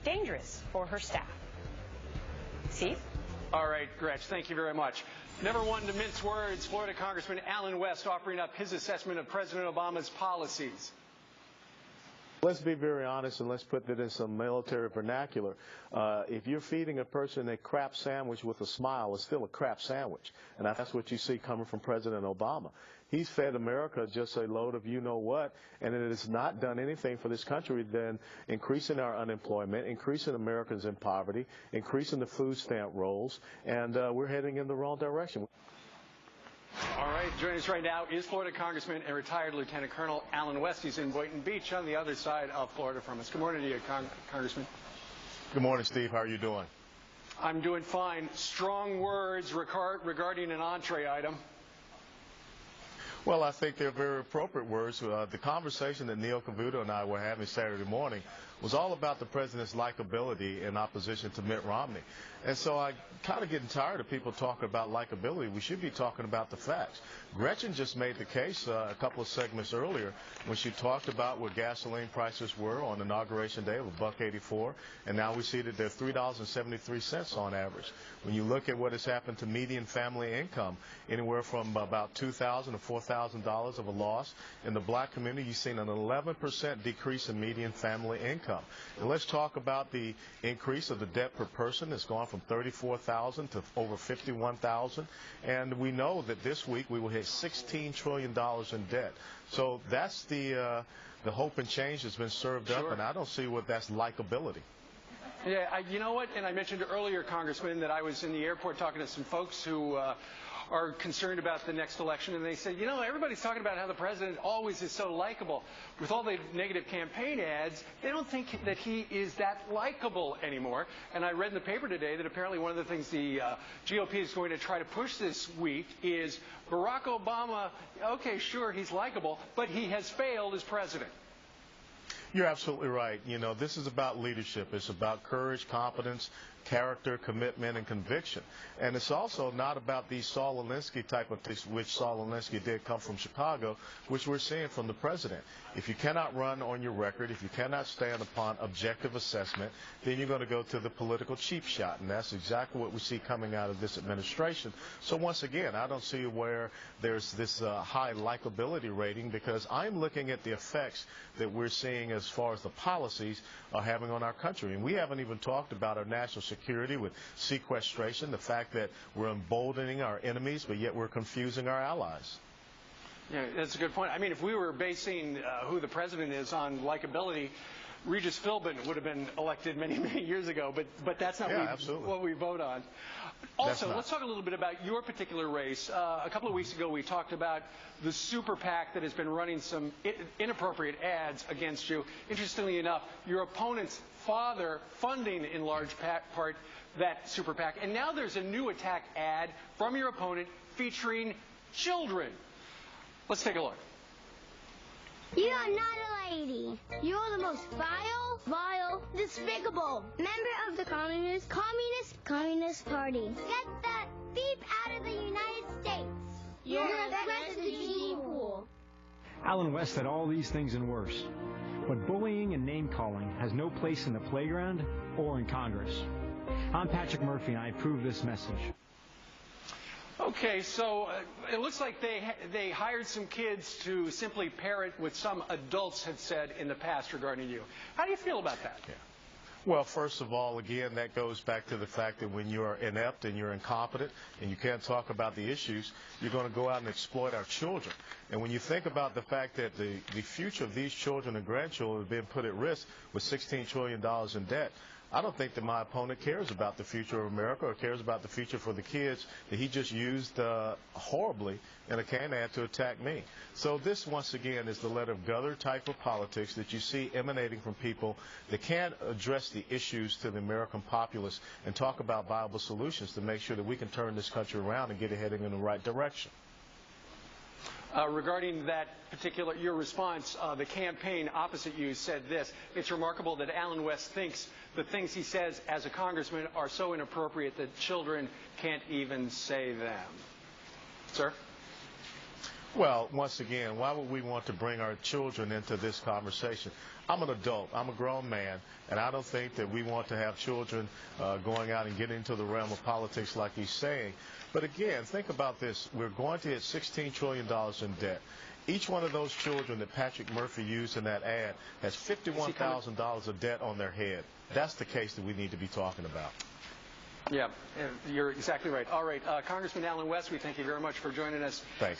dangerous for her staff. Steve? All right, Gretch, thank you very much. Never one to mince words, Florida Congressman Allen West offering up his assessment of President Obama's policies. Let's be very honest and let's put that in some military vernacular. If you're feeding a person a crap sandwich with a smile, it's still a crap sandwich. And that's what you see coming from President Obama. He's fed America just a load of you-know-what, and it has not done anything for this country than increasing our unemployment, increasing Americans in poverty, increasing the food stamp rolls, and we're heading in the wrong direction. All right, joining us right now is Florida Congressman and retired Lieutenant Colonel Allen West. He's in Boynton Beach on the other side of Florida from us. Good morning to you, Congressman. Good morning, Steve. How are you doing? I'm doing fine. Strong words regarding an entree item. Well, I think they're very appropriate words. The conversation that Neil Cavuto and I were having Saturday morning was all about the president's likability in opposition to Mitt Romney. And so I'm kind of getting tired of people talking about likability. We should be talking about the facts. Gretchen just made the case a couple of segments earlier when she talked about where gasoline prices were on Inauguration Day of $1.84, and now we see that they're $3.73 on average. When you look at what has happened to median family income, anywhere from about $2,000 to $4,000 of a loss. In the black community, you've seen an 11% decrease in median family income. And let's talk about the increase of the debt per person. It's gone from $34,000 to over $51,000. And we know that this week we will hit $16 trillion in debt. So that's the hope and change that's been served up, and I don't see what that's likability. Yeah, you know what? And I mentioned earlier, Congressman, that I was in the airport talking to some folks who are concerned about the next election, and they said, you know, everybody's talking about how the president always is so likable. With all the negative campaign ads, they don't think that he is that likable anymore. And I read in the paper today that apparently one of the things the GOP is going to try to push this week is Barack Obama, okay, sure, he's likable, but he has failed as president. You're absolutely right. You know, this is about leadership. It's about courage, competence, character, commitment, and conviction. And it's also not about these Saul Alinsky type of things, which Saul Alinsky did come from Chicago, which we're seeing from the president. If you cannot run on your record, if you cannot stand upon objective assessment, then you're going to go to the political cheap shot. And that's exactly what we see coming out of this administration. So once again, I don't see where there's this high likability rating, because I'm looking at the effects that we're seeing as far as the policies are having on our country. And we haven't even talked about our national security with sequestration, the fact that we're emboldening our enemies, but yet we're confusing our allies. Yeah, that's a good point. I mean, if we were basing who the president is on likability, Regis Philbin would have been elected many, many years ago, but that's not what we vote on. Also, let's talk a little bit about your particular race. A couple of weeks ago, we talked about the super PAC that has been running some inappropriate ads against you. Interestingly enough, your opponent's father funding in large part that super PAC. And now there's a new attack ad from your opponent featuring children. Let's take a look. You are not a lady. You are the most vile, despicable member of the Communist Party. Get that thief out of the United States. You're a threat to the gene pool. Allen West said all these things and worse. But bullying and name-calling has no place in the playground or in Congress. I'm Patrick Murphy, and I approve this message. Okay, so it looks like they hired some kids to simply parrot what some adults had said in the past regarding you. How do you feel about that? Yeah. Well, first of all, again, that goes back to the fact that when you are inept and you're incompetent and you can't talk about the issues, you're going to go out and exploit our children. And when you think about the fact that the future of these children and grandchildren is being put at risk with $16 trillion in debt, I don't think that my opponent cares about the future of America or cares about the future for the kids that he just used horribly in a can ad to attack me. So this, once again, is the letter of gutter type of politics that you see emanating from people that can't address the issues to the American populace and talk about viable solutions to make sure that we can turn this country around and get it heading in the right direction. Regarding that particular, your response, the campaign opposite you said this: it's remarkable that Allen West thinks the things he says as a congressman are so inappropriate that children can't even say them. Sir? Well, once again, why would we want to bring our children into this conversation? I'm an adult. I'm a grown man, and I don't think that we want to have children going out and getting into the realm of politics like he's saying. But again, think about this. We're going to hit $16 trillion in debt. Each one of those children that Patrick Murphy used in that ad has $51,000 of debt on their head. That's the case that we need to be talking about. Yeah, you're exactly right. All right, Congressman Allen West, we thank you very much for joining us. Thanks.